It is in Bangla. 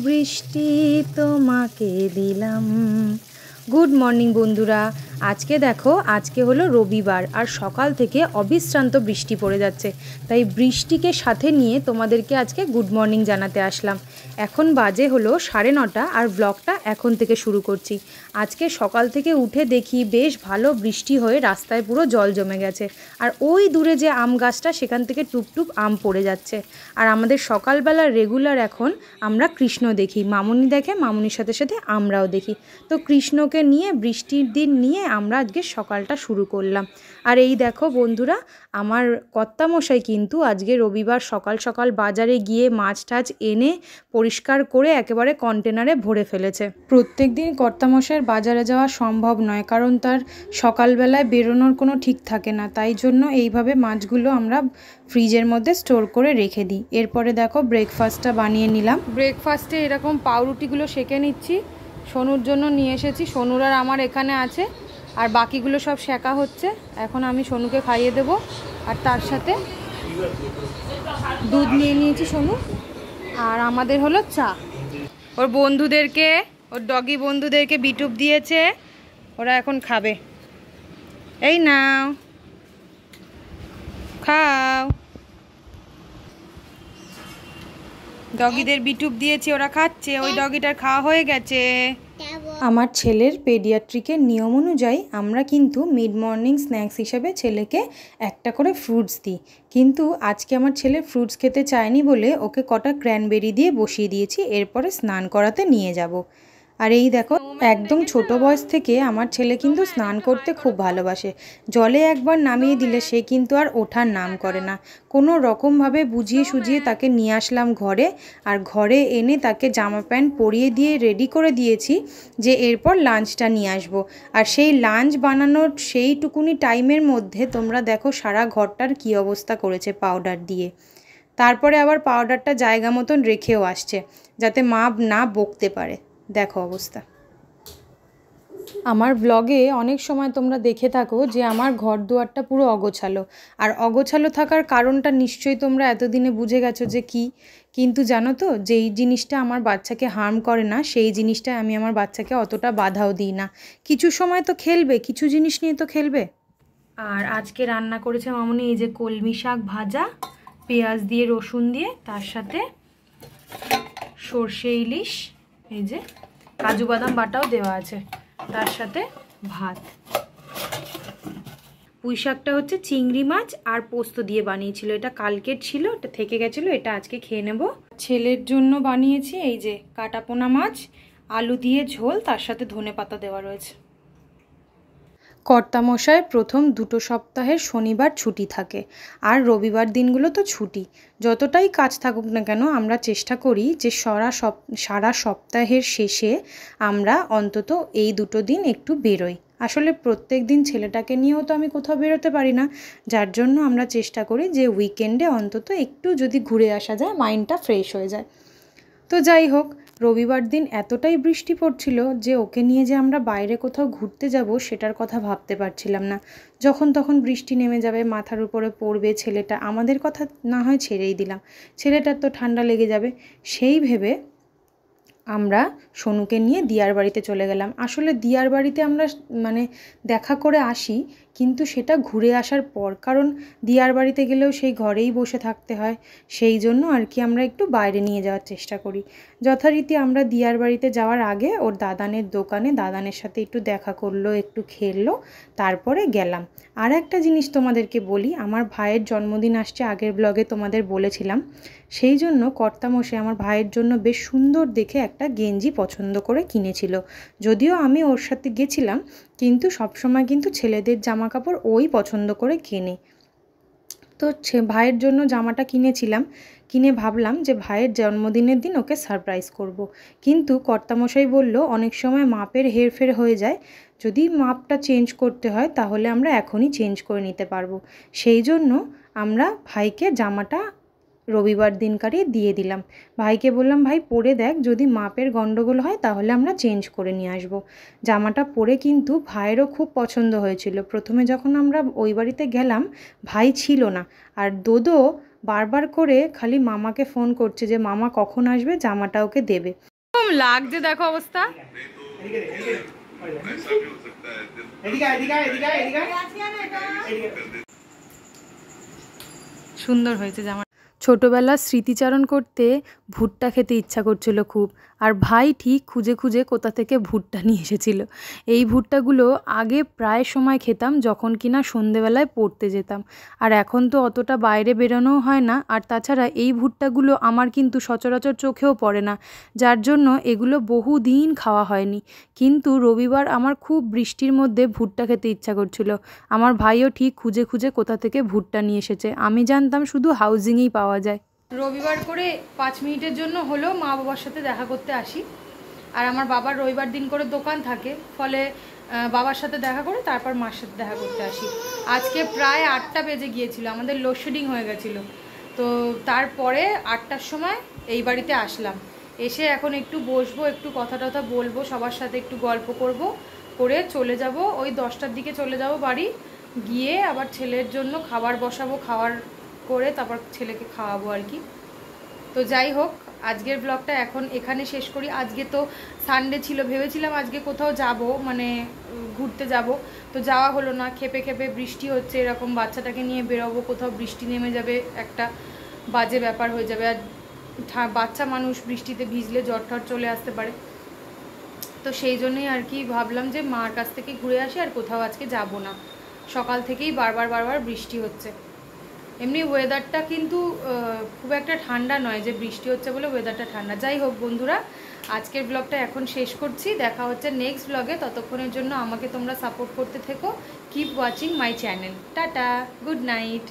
বৃষ্টি তোমাকে দিলাম। গুড মর্নিং বন্ধুরা। আজকে দেখো, আজকে হলো রবিবার আর সকাল থেকে অবিশ্রান্ত বৃষ্টি পড়ে যাচ্ছে, তাই বৃষ্টিকে সাথে নিয়ে তোমাদেরকে আজকে গুড মর্নিং জানাতে আসলাম। এখন বাজে হলো 9:30 আর ব্লগটা এখন থেকে শুরু করছি। আজকে সকাল থেকে উঠে দেখি বেশ ভালো বৃষ্টি হয়ে রাস্তায় পুরো জল জমে গেছে, আর ওই দূরে যে আম গাছটা সেখান থেকে টুপটুপ আম পড়ে যাচ্ছে। আর আমাদের সকালবেলা রেগুলার এখন আমরা কৃষ্ণ দেখি, মামুনি দেখে, মামুনির সাথে সাথে আমরাও দেখি। তো কৃষ্ণকে নিয়ে বৃষ্টির দিন নিয়ে আমরা আজকে সকালটা শুরু করলাম। আর এই দেখো বন্ধুরা, আমার কর্তামশাই কিন্তু আজকে রবিবার সকাল সকাল বাজারে গিয়ে মাছ টাছ এনে পরিষ্কার করে একেবারে কন্টেনারে ভরে ফেলেছে। প্রত্যেক দিন কর্তামশাইয়ের বাজারে যাওয়া সম্ভব নয়, কারণ তার সকালবেলায় বেরোনোর কোনো ঠিক থাকে না, তাই জন্য এইভাবে মাছগুলো আমরা ফ্রিজের মধ্যে স্টোর করে রেখে দিই। এরপরে দেখো ব্রেকফাস্টটা বানিয়ে নিলাম। ব্রেকফাস্টে এরকম পাউরুটিগুলো সেঁকে নিচ্ছি, সোনুর জন্য নিয়ে এসেছি। সোনুর আর আমার এখানে আছে, আর বাকিগুলো সব সেঁকা হচ্ছে। এখন আমি সোনুকে খাইয়ে দেব, আর তার সাথে দুধ নিয়ে নিয়েছি সোনু। আর আমাদের হলো চা। ওর বন্ধুদেরকে, ওর ডগি বন্ধুদেরকে বিটুপ দিয়েছে, ওরা এখন খাবে। এই নাও, খাও। ডগিদের বিটুপ দিয়েছি, ওরা খাচ্ছে। ওই ডগিটার খাওয়া হয়ে গেছে। আমার ছেলের পেডিয়াট্রিকের নিয়ম অনুযায়ী আমরা কিন্তু মিড মর্নিং স্ন্যাক্স হিসেবে ছেলেকে একটা করে ফ্রুটস দিই, কিন্তু আজকে আমার ছেলে ফ্রুটস খেতে চায়নি বলে ওকে কটা ক্র্যানবেরি দিয়ে বসিয়ে দিয়েছি, এরপরে স্নান করাতে নিয়ে যাব। আর এই দেখো, একদম ছোট বয়স থেকে আমার ছেলে কিন্তু স্নান করতে খুব ভালোবাসে। জলে একবার নামিয়ে দিলে সে কিন্তু আর ওঠার নাম করে না। কোনো রকমভাবে বুঝিয়ে সুঝিয়ে তাকে নিয়ে আসলাম ঘরে, আর ঘরে এনে তাকে জামা প্যান্ট পরিয়ে দিয়ে রেডি করে দিয়েছি যে এরপর লাঞ্চটা নিয়ে আসবো। আর সেই লাঞ্চ বানানোর সেইটুকুনি টাইমের মধ্যে তোমরা দেখো সারা ঘরটার কী অবস্থা করেছে পাউডার দিয়ে। তারপরে আবার পাউডারটা জায়গা মতন রেখেও আসছে যাতে মা না বকতে পারে। দেখো অবস্থা। আমার ব্লগে অনেক সময় তোমরা দেখে থাকো যে আমার ঘর দুয়ারটা পুরো অগোছালো, আর অগোছালো থাকার কারণটা নিশ্চয়ই তোমরা এতদিনে বুঝে গেছো যে কি। কিন্তু জানো তো, যেই জিনিসটা আমার বাচ্চাকে হার্ম করে না সেই জিনিসটা আমি আমার বাচ্চাকে অতটা বাধাও দিই না। কিছু সময় তো খেলবে, কিছু জিনিস নিয়ে তো খেলবে। আর আজকে রান্না করেছে মামুনি এই যে কলমি শাক ভাজা, পেঁয়াজ দিয়ে রসুন দিয়ে, তার সাথে সর্ষে ইলিশ, এই যে কাজু বাদাম বাটাও দেওয়া আছে, তার সাথে ভাত। পুঁই শাকটা হচ্ছে চিংড়ি মাছ আর পোস্ত দিয়ে বানিয়েছিল, এটা কালকের ছিল, এটা থেকে গেছিলো, এটা আজকে খেয়ে নেব। ছেলের জন্য বানিয়েছি এই যে কাটাপোনা মাছ, আলু দিয়ে ঝোল, তার সাথে ধনেপাতা দেওয়া রয়েছে। কর্তামশায়ের প্রথম 2 সপ্তাহের শনিবার ছুটি থাকে, আর রবিবার দিনগুলো তো ছুটি। যতটাই কাজ থাকুক না কেন আমরা চেষ্টা করি যে সারা সপ্তাহের শেষে আমরা অন্তত এই 2 দিন একটু বেরোই। আসলে প্রত্যেক দিন ছেলেটাকে নিয়েও তো আমি কোথাও বেরোতে পারি না, যার জন্য আমরা চেষ্টা করি যে উইকেন্ডে অন্তত একটু যদি ঘুরে আসা যায়, মাইন্ডটা ফ্রেশ হয়ে যায়। তো যাই হোক, রবিবার দিন এতটাই বৃষ্টি পড়ছিল যে ওকে নিয়ে যে আমরা বাইরে কোথাও ঘুরতে যাব সেটার কথা ভাবতে পারছিলাম না। যখন তখন বৃষ্টি নেমে যাবে, মাথার উপরে পড়বে ছেলেটা, আমাদের কথা না হয় ছেড়েই দিলাম, ছেলেটার তো ঠান্ডা লেগে যাবে। সেই ভেবে আমরা সোনুকে নিয়ে দিয়ার বাড়িতে চলে গেলাম। আসলে দিয়ার বাড়িতে আমরা দেখা করে আসি, কিন্তু সেটা ঘুরে আসার পর, কারণ দিয়ার বাড়িতে গেলেও সেই ঘরেই বসে থাকতে হয়, সেই জন্য আর কি আমরা একটু বাইরে নিয়ে যাওয়ার চেষ্টা করি। যথারীতি আমরা দিয়ার বাড়িতে যাওয়ার আগে ওর দাদানের দোকানে দাদানের সাথে একটু দেখা করলো, একটু খেললো, তারপরে গেলাম। আর একটা জিনিস তোমাদেরকে বলি, আমার ভাইয়ের জন্মদিন আসছে, আগের ব্লগে তোমাদের বলেছিলাম। সেই জন্য কর্তামশাই আমার ভাইয়ের জন্য বেশ সুন্দর দেখে একটা গেঞ্জি পছন্দ করে কিনেছিল। যদিও আমি ওর সাথে গেছিলাম, কিন্তু সবসময় কিন্তু ছেলেদের জামা কাপড় ওই পছন্দ করে কেনে। তো ভাইয়ের জন্য জামাটা কিনেছিলাম, কিনে ভাবলাম যে ভাইয়ের জন্মদিনের দিন ওকে সারপ্রাইজ করব। কিন্তু কর্তামশাই বলল অনেক সময় মাপের হেরফের হয়ে যায়, যদি মাপটা চেঞ্জ করতে হয় তাহলে আমরা এখনই চেঞ্জ করে নিতে পারবো। সেই জন্য আমরা ভাইকে জামাটা রবিবার দিনকারই দিয়ে দিলাম। ভাইকে বললাম, ভাই পরে দেখ, যদি মাপের গন্ডগোল হয় তাহলে আমরা চেঞ্জ করে নিয়ে আসবো। জামাটা পরে কিন্তু ভাইয়েরও খুব পছন্দ হয়েছিল। প্রথমে যখন আমরা ওই বাড়িতে গেলাম ভাই ছিল না, আর দোদো বারবার করে খালি মামাকে ফোন করছে যে মামা কখন আসবে, জামাটা ওকে দেবে। লাগছে দেখো অবস্থা। সুন্দর হয়েছে জামা। ছোটোবেলার স্মৃতিচারণ করতে ভুট্টা খেতে ইচ্ছা করছিল খুব, আর ভাই ঠিক খুঁজে খুঁজে কোথা থেকে ভুট্টা নিয়ে এসেছিল। এই ভুট্টাগুলো আগে প্রায় সময় খেতাম যখন কিনা সন্ধেবেলায় পড়তে যেতাম, আর এখন তো অতটা বাইরে বেরোনোও হয় না। আর তাছাড়া এই ভুট্টাগুলো আমার কিন্তু সচরাচর চোখেও পড়ে না, যার জন্য এগুলো বহুদিন খাওয়া হয়নি। কিন্তু রবিবার আমার খুব বৃষ্টির মধ্যে ভুট্টা খেতে ইচ্ছা করছিল। আমার ভাইও ঠিক খুঁজে খুঁজে কোথা থেকে ভুট্টা নিয়ে এসেছে। আমি জানতাম শুধু হাউজিংয়েই পাওয়া যায়। রবিবার করে 5 মিনিটের জন্য হলেও মা বাবার সাথে দেখা করতে আসি। আর আমার বাবার রবিবার দিন করে দোকান থাকে, ফলে বাবার সাথে দেখা করে তারপর মার সাথে দেখা করতে আসি। আজকে প্রায় 8টা বেজে গিয়েছিল, আমাদের লোডশেডিং হয়ে গেছিলো। তো তারপরে 8টার সময় এই বাড়িতে আসলাম। এসে এখন একটু বসবো, একটু কথা টথা বলবো, সবার সাথে একটু গল্প করব, করে চলে যাব। ওই 10টার দিকে চলে যাব বাড়ি, গিয়ে আবার ছেলের জন্য খাবার বসাবো, খাওয়ার করে তারপর ছেলেকে খাওয়াবো আর কি। তো যাই হোক, আজকের ব্লগটা এখন এখানে শেষ করি। আজকে তো সানডে ছিল, ভেবেছিলাম আজকে কোথাও যাব, মানে ঘুরতে যাব, তো যাওয়া হলো না। খেপে খেপে বৃষ্টি হচ্ছে, এরকম বাচ্চাটাকে নিয়ে বেরোবো, কোথাও বৃষ্টি নেমে যাবে, একটা বাজে ব্যাপার হয়ে যাবে। আর বাচ্চা মানুষ বৃষ্টিতে ভিজলে জ্বর টর চলে আসতে পারে। তো সেই জন্যই আর কি ভাবলাম যে মার কাছ থেকে ঘুরে আসি, আর কোথাও আজকে যাব না। সকাল থেকেই বারবার বৃষ্টি হচ্ছে। এমনি ওয়েদারটা কিন্তু খুব একটা ঠান্ডা নয় যে বৃষ্টি হচ্ছে বলে ওয়েদারটা ঠান্ডা। যাই হোক বন্ধুরা, আজকের ব্লগটা এখন শেষ করছি। দেখা হচ্ছে নেক্সট ব্লগে। ততক্ষণের জন্য আমাকে তোমরা সাপোর্ট করতে থেকো। Keep watching my channel. Tata, good night.